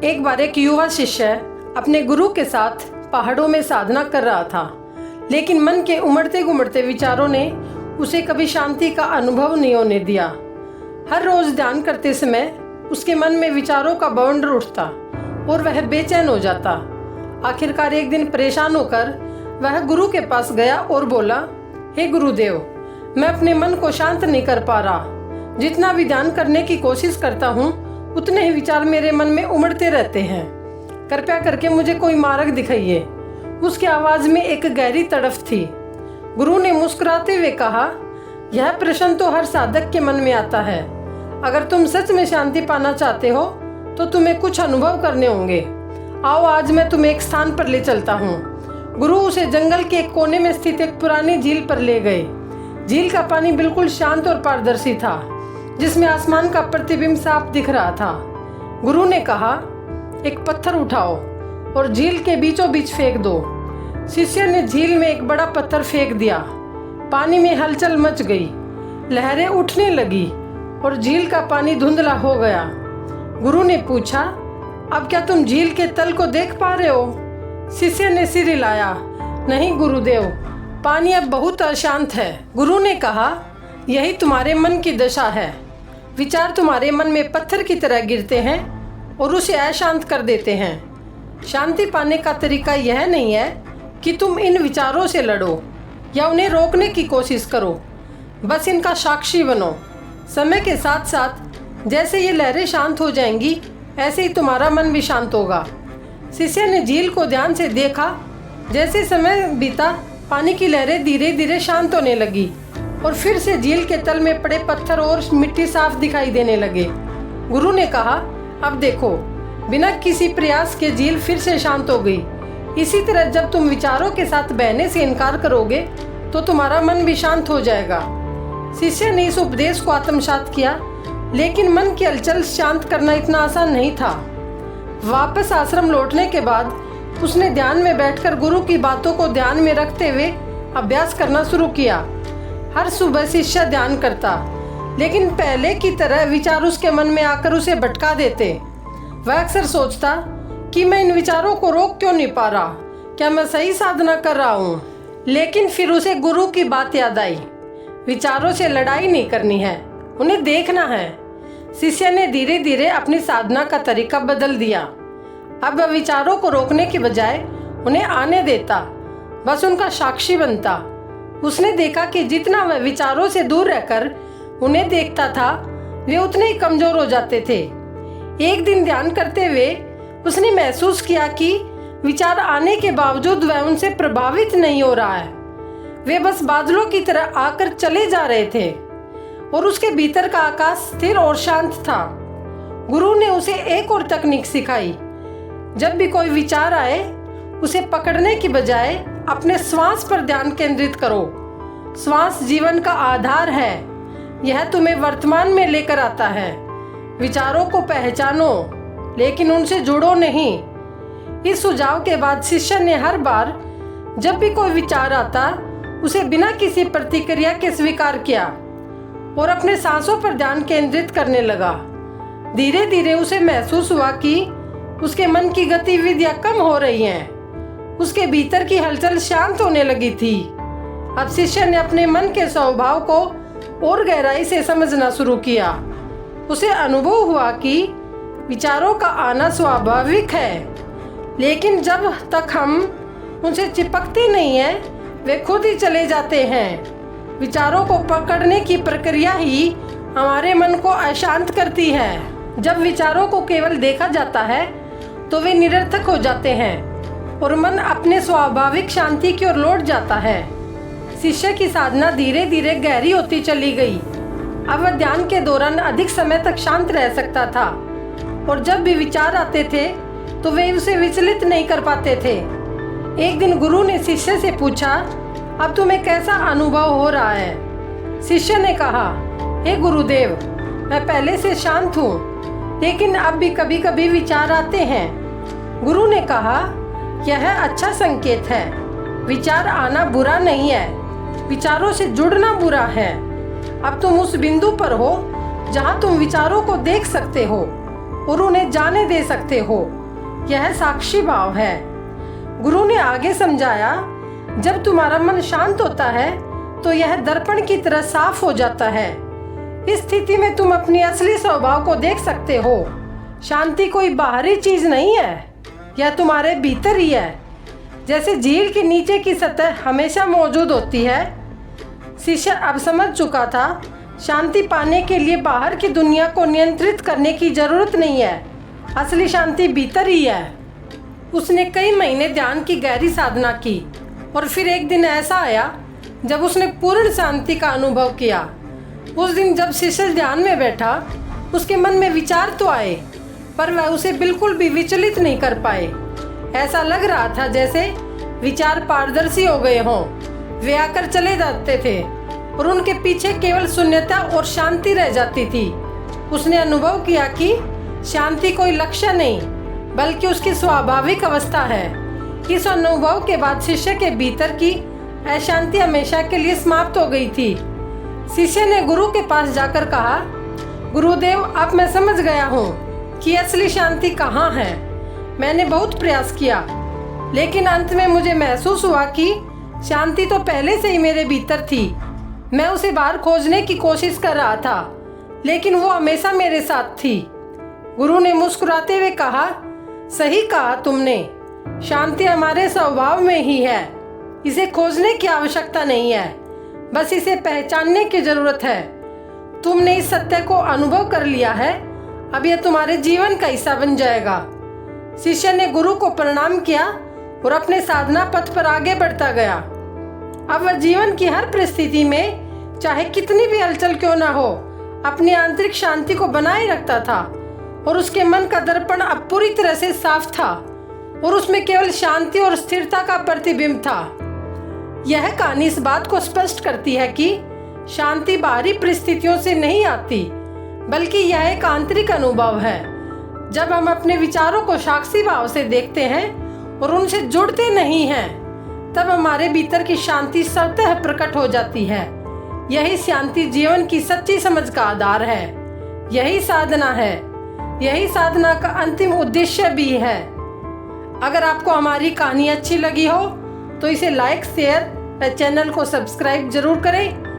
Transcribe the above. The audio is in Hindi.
एक बार एक युवा शिष्य अपने गुरु के साथ पहाड़ों में साधना कर रहा था, लेकिन मन के उमड़ते घुमड़ते विचारों ने उसे कभी शांति का अनुभव नहीं होने दिया। हर रोज ध्यान करते समय उसके मन में विचारों का बवंडर उठता और वह बेचैन हो जाता। आखिरकार एक दिन परेशान होकर वह गुरु के पास गया और बोला, हे गुरुदेव, मैं अपने मन को शांत नहीं कर पा रहा। जितना भी ध्यान करने की कोशिश करता हूँ उतने ही विचार मेरे मन में उमड़ते रहते हैं। कृपया करके मुझे कोई मार्ग दिखाइए। उसकी आवाज़ में एक गहरी तड़फ थी। गुरु ने मुस्कुराते हुए कहा, यह प्रश्न तो हर साधक के मन में आता है। अगर तुम सच में शांति पाना चाहते हो तो तुम्हें कुछ अनुभव करने होंगे। आओ आज मैं तुम्हें एक स्थान पर ले चलता हूँ। गुरु उसे जंगल के एक कोने में स्थित एक पुरानी झील पर ले गए। झील का पानी बिल्कुल शांत और पारदर्शी था, जिसमें आसमान का प्रतिबिंब साफ दिख रहा था। गुरु ने कहा, एक पत्थर उठाओ और झील के बीचों बीच फेंक दो। शिष्य ने झील में एक बड़ा पत्थर फेंक दिया। पानी में हलचल मच गई, लहरें उठने लगी और झील का पानी धुंधला हो गया। गुरु ने पूछा, अब क्या तुम झील के तल को देख पा रहे हो? शिष्य ने सिर हिलाया, नहीं गुरुदेव, पानी अब बहुत अशांत है। गुरु ने कहा, यही तुम्हारे मन की दशा है। विचार तुम्हारे मन में पत्थर की तरह गिरते हैं और उसे अशांत कर देते हैं। शांति पाने का तरीका यह नहीं है कि तुम इन विचारों से लड़ो या उन्हें रोकने की कोशिश करो, बस इनका साक्षी बनो। समय के साथ साथ जैसे ये लहरें शांत हो जाएंगी, ऐसे ही तुम्हारा मन भी शांत होगा। शिष्य ने झील को ध्यान से देखा। जैसे समय बीता, पानी की लहरें धीरे धीरे शांत होने लगी और फिर से झील के तल में पड़े पत्थर और मिट्टी साफ दिखाई देने लगे। गुरु ने कहा, अब देखो, बिना किसी प्रयास के झील फिर से शांत हो गई। इसी तरह जब तुम विचारों के साथ बहने से इनकार करोगे तो तुम्हारा मन भी शांत हो जाएगा। शिष्य ने इस उपदेश को आत्मसात किया, लेकिन मन की हलचल शांत करना इतना आसान नहीं था। वापस आश्रम लौटने के बाद उसने ध्यान में बैठकर गुरु की बातों को ध्यान में रखते हुए अभ्यास करना शुरू किया। हर सुबह शिष्य ध्यान करता, लेकिन पहले की तरह विचार उसके मन में आकर उसे भटका देते। वह अक्सर सोचता कि मैं इन विचारों को रोक क्यों नहीं पा रहा, क्या मैं सही साधना कर रहा हूँ? लेकिन फिर उसे गुरु की बात याद आई, विचारों से लड़ाई नहीं करनी है, उन्हें देखना है। शिष्य ने धीरे धीरे अपनी साधना का तरीका बदल दिया। अब वह विचारों को रोकने की बजाय उन्हें आने देता, बस उनका साक्षी बनता। उसने देखा कि जितना वह विचारों से दूर रहकर उन्हें देखता था, वे उतने ही कमजोर हो जाते थे। एक दिन ध्यान करते हुए उसने महसूस किया कि विचार आने के बावजूद वह उनसे प्रभावित नहीं हो रहा है। वे बस बादलों की तरह आकर चले जा रहे थे और उसके भीतर का आकाश स्थिर और शांत था। गुरु ने उसे एक और तकनीक सिखाई। जब भी कोई विचार आए, उसे पकड़ने की बजाय अपने श्वास पर ध्यान केंद्रित करो। श्वास जीवन का आधार है, यह तुम्हें वर्तमान में लेकर आता है। विचारों को पहचानो, लेकिन उनसे जुड़ो नहीं। इस सुझाव के बाद शिष्य ने हर बार जब भी कोई विचार आता, उसे बिना किसी प्रतिक्रिया के स्वीकार किया और अपने सांसों पर ध्यान केंद्रित करने लगा। धीरे धीरे उसे महसूस हुआ कि उसके मन की गतिविधियां कम हो रही हैं। उसके भीतर की हलचल शांत होने लगी थी। अब शिष्य ने अपने मन के स्वभाव को और गहराई से समझना शुरू किया। उसे अनुभव हुआ कि विचारों का आना स्वाभाविक है, लेकिन जब तक हम उनसे चिपकते नहीं हैं, वे खुद ही चले जाते हैं। विचारों को पकड़ने की प्रक्रिया ही हमारे मन को अशांत करती है। जब विचारों को केवल देखा जाता है तो वे निरर्थक हो जाते हैं और मन अपने स्वाभाविक शांति की ओर लौट जाता है। शिष्य की साधना धीरे धीरे गहरी होती चली गई। अब वह ध्यान के दौरान अधिक समय तक शांत रह सकता था और जब भी विचार आते थे तो वे उसे विचलित नहीं कर पाते थे। एक दिन गुरु ने शिष्य से पूछा, अब तुम्हें कैसा अनुभव हो रहा है? शिष्य ने कहा, हे गुरुदेव, मैं पहले से शांत हूँ, लेकिन अब भी कभी कभी विचार आते हैं। गुरु ने कहा, यह अच्छा संकेत है। विचार आना बुरा नहीं है, विचारों से जुड़ना बुरा है। अब तुम उस बिंदु पर हो जहां तुम विचारों को देख सकते हो। और उन्हें जाने दे सकते हो। यह साक्षी भाव है। गुरु ने आगे समझाया, जब तुम्हारा मन शांत होता है तो यह दर्पण की तरह साफ हो जाता है। इस स्थिति में तुम अपनी असली स्वभाव को देख सकते हो। शांति कोई बाहरी चीज नहीं है, यह तुम्हारे भीतर ही है। जैसे झील के नीचे की सतह हमेशा मौजूद होती है। शिष्य अब समझ चुका था, शांति पाने के लिए बाहर की दुनिया को नियंत्रित करने की जरूरत नहीं है, असली शांति भीतर ही है। उसने कई महीने ध्यान की गहरी साधना की और फिर एक दिन ऐसा आया जब उसने पूर्ण शांति का अनुभव किया। उस दिन जब शिष्य ध्यान में बैठा, उसके मन में विचार तो आए, पर वह उसे बिल्कुल भी विचलित नहीं कर पाए। ऐसा लग रहा था जैसे विचार पारदर्शी हो गए हों। वे आकर चले जाते थे और उनके पीछे केवल शून्यता और शांति रह जाती थी। उसने अनुभव किया कि शांति कोई लक्ष्य नहीं, बल्कि उसकी स्वाभाविक अवस्था है। इस अनुभव के बाद शिष्य के भीतर की अशांति हमेशा के लिए समाप्त हो गई थी। शिष्य ने गुरु के पास जाकर कहा, गुरुदेव, अब मैं समझ गया हूँ कि असली शांति कहाँ है। मैंने बहुत प्रयास किया, लेकिन अंत में मुझे महसूस हुआ कि शांति तो पहले से ही मेरे भीतर थी। मैं उसे बाहर खोजने की कोशिश कर रहा था, लेकिन वो हमेशा मेरे साथ थी। गुरु ने मुस्कुराते हुए कहा, सही कहा तुमने। शांति हमारे स्वभाव में ही है। इसे खोजने की आवश्यकता नहीं है, बस इसे पहचानने की जरूरत है। तुमने इस सत्य को अनुभव कर लिया है, अब यह तुम्हारे जीवन का हिस्सा बन जाएगा। शिष्य ने गुरु को प्रणाम किया और अपने साधना पथ पर आगे बढ़ता गया। अब वह जीवन की हर परिस्थिति में, चाहे कितनी भी हलचल क्यों ना हो, अपनी आंतरिक शांति को बनाए रखता था और उसके मन का दर्पण अब पूरी तरह से साफ था और उसमें केवल शांति और स्थिरता का प्रतिबिंब था। यह कहानी इस बात को स्पष्ट करती है कि शांति बाहरी परिस्थितियों से नहीं आती, बल्कि यह एक आंतरिक अनुभव है। जब हम अपने विचारों को साक्षी भाव से देखते हैं और उनसे जुड़ते नहीं हैं, तब हमारे भीतर की शांति स्वतः प्रकट हो जाती है। यही शांति जीवन की सच्ची समझ का आधार है। यही साधना है। यही साधना का अंतिम उद्देश्य भी है। अगर आपको हमारी कहानी अच्छी लगी हो तो इसे लाइक, शेयर और चैनल को सब्सक्राइब जरूर करें।